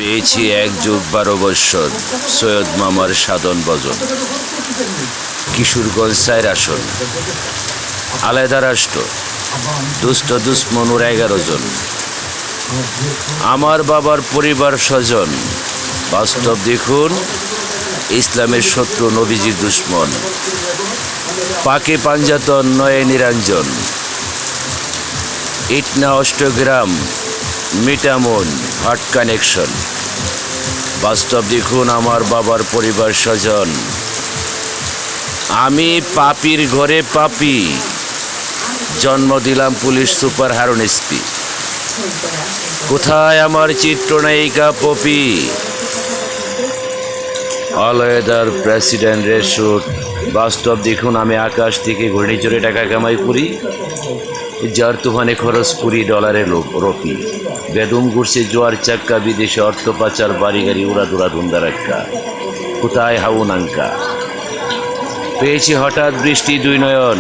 পেয়েছি 1 যুগ 12 বৎসর সৈয়দ মামার সাধন ভজন। কিশোরগঞ্জ 4 আসন, আলাদা রাষ্ট্র, দুষ্ট দুশ্মনুর 11 জন। আমার বাবার পরিবার স্বজন, বাস্তব দেখুন ইসলামের শত্রু নবীজির দুশ্মন। পাকে পাঞ্জাতন নয়ে নিরঞ্জন, ইটনা অষ্টগ্রাম মিটামন হার্ট কানেকশন। বাস্তব দেখুন আমার বাবার পরিবার স্বজন। আমি পাপির ঘরে পাপি, জন্ম দিলাম পুলিশ সুপার হারুন এসপি। কোথায় আমার চিত্রনায়িকা পপি? অলওয়েদার প্রেসিডেন্টের শুট। বাস্তব দেখুন আমি আকাশ থেকে ঘূর্ণিঝড়ে টাকা কামাই করি, যার তুফানে খরচ করি ডলারের রপি। বেদম ঘুরছে জোয়ার চাক্কা, বিদেশে অর্থ পাচার, বাড়ি গাড়ি উড়াদুরা ধুন্দারাক্কা। কোথায় হাউনাঙ্কা? পেয়েছি হঠাৎ বৃষ্টি 2 নয়ন।